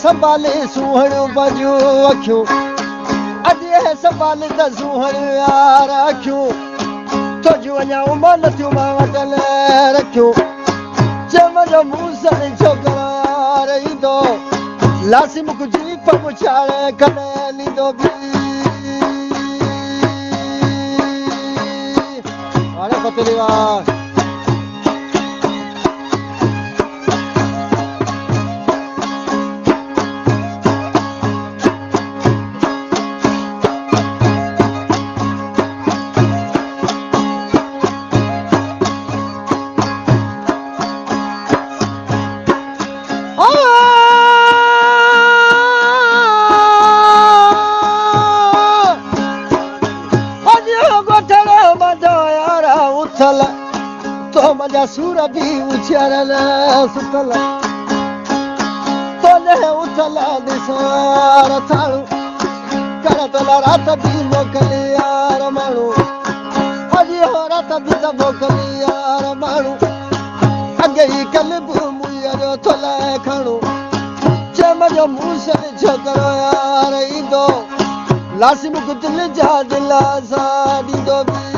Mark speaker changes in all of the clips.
Speaker 1: संभाले सुहण बजू अखियूं अॼु संभाले त सुहण यार अखियूं तुंहिंजूं अञा उमर नथियूं मां वटि रखियूं चम जो मूंसर छोकिरो यार ईंदो लासी मुख जीप पुछाड़े कॾहिं लींदो बि हाणे पतली वाह तो मजा सूर भी उछरल सुतल तोले उथल दिसार थाणू कर तोला रात भी मोकली यार माण्हू अॼु हो रात भी त मोकली यार माण्हू अॻे ई कल्ब मुंहिंजो थोला खणू चम जो मूंसर छोकिरो यार ईंदो लासी मुख दिलि जा दिलासा ॾींदो बि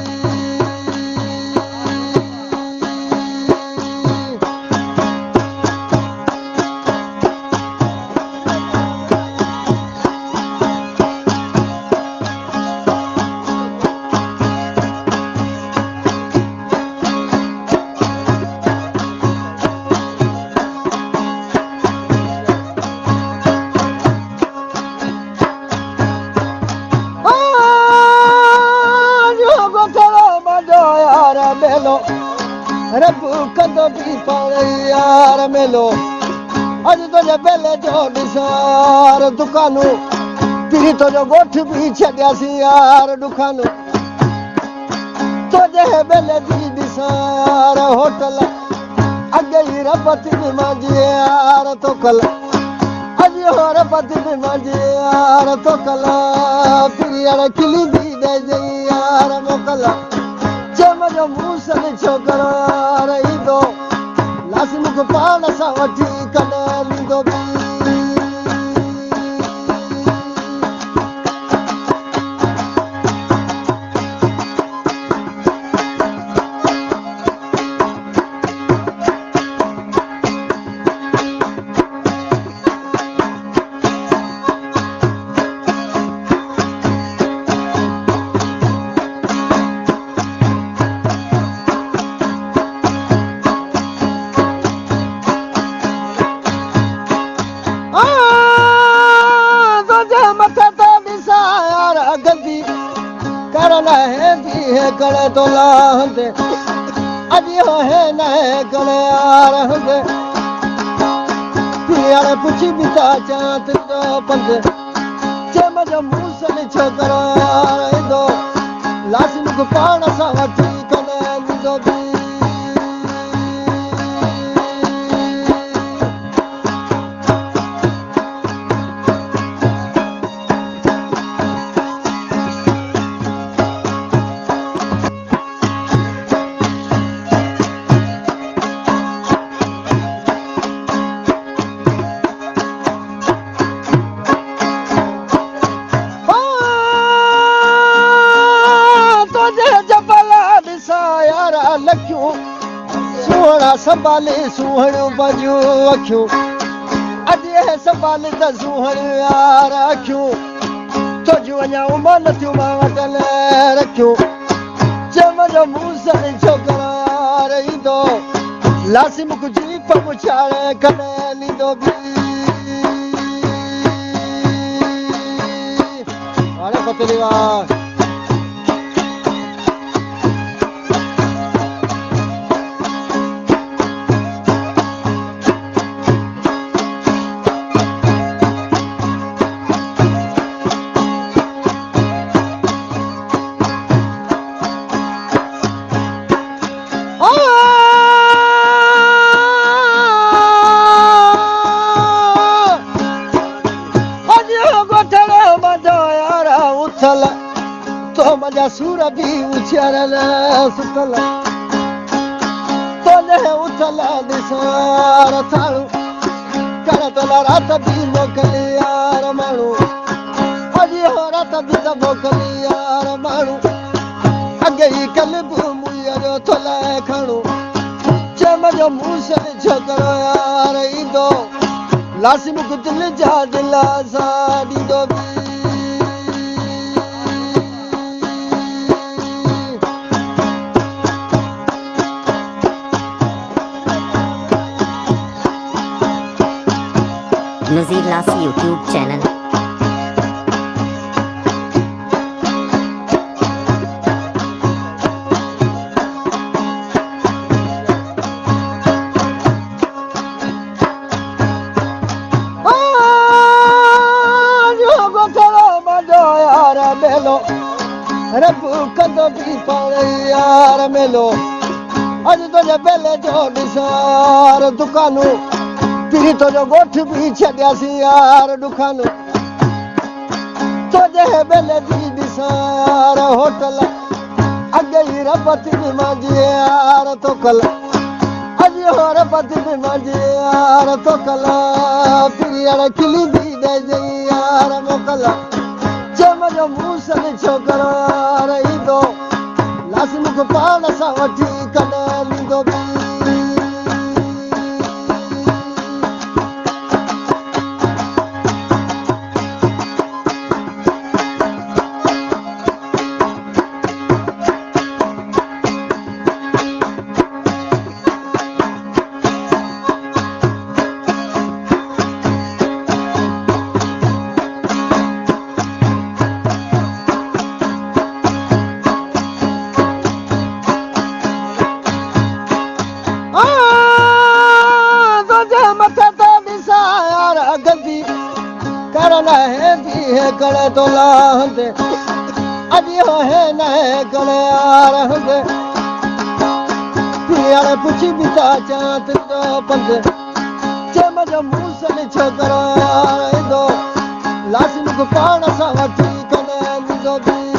Speaker 1: रब कंदो बि पाण यार मेलो अॼु तुंहिंजे बेले जो ॾिसार दुकानूं पीरी तुंहिंजो ॻोठ बि छॾियासीं यार दुकानूं तुंहिंजे बेले जी ॾिसार होटल अॻे ई रबत बि मुंहिंजी यार तोकल अॼु हो रबत बि मुंहिंजी यार तोकल पीरी हाणे खिली बि ॾिजई यार मोकल चम जो मूंसर छोकिरो यार ईंदो लासी मुख पाण सां वठी कॾहिं लींदो बि करे तो लाहंदे अॼु हो है न करे यार हंदे यार पुछी बि था चांत जो पंध चम जो मूंसर छोकिरो यार ईंदो लासी मुख पाण सां वठी कॾहिं लींदो बि संभाले सुहण बजू अखियूं अॼु संभाले त सुहण यार अखियूं तुंहिंजूं अञा उमर नथियूं मां वटि रखियूं चम जो मूंसर छोकिरो यार ईंदो लासी मुख जीप पुछाड़े कॾहिं लींदो बि हाणे पतली वाह तो मजा सूर भी उछरल सुतल तोले उथल दिसार थाणू कर तोला रात भी मोकली यार माण्हू अॼु हो रात बि त मोकली यार माण्हू अॻे ई कल मुईअ जो थोलाए खणू चम जो मूसल छोकिरो यार ईंदो लासी मूंखे दिलि जा दिलासा ॾींदो बि
Speaker 2: Nazir Lassi YouTube channel.
Speaker 1: रब कदो भी पाणे यार मेलो अॼु तुंहिंजे बेले जो ॾिसार दुकानू पीरी तुंहिंजो ॻोठ बि छॾियासीं यार दुकानू तुंहिंजे बेले जी ॾिसार होटल अॻे ई रबत बि मुंहिंजी यार तोकल अॼु हो रबत बि मुंहिंजी यार तोकल पीरी हाणे खिली बि ॾिजई यार मोकल चम जो मूसल छोकिरो यार ईंदो लासी मूंखे पाण सां वठी कॾहिं ॾींदो बि करे तो लाहंदे अॼु हो है न करे यार हंदे पियारे पुछी बि था चांत तो पंध चम जो मूसल छोकिरो यार ईंदो लासी मूंखे पाण सां वठी कॾहिं ॾींदो बि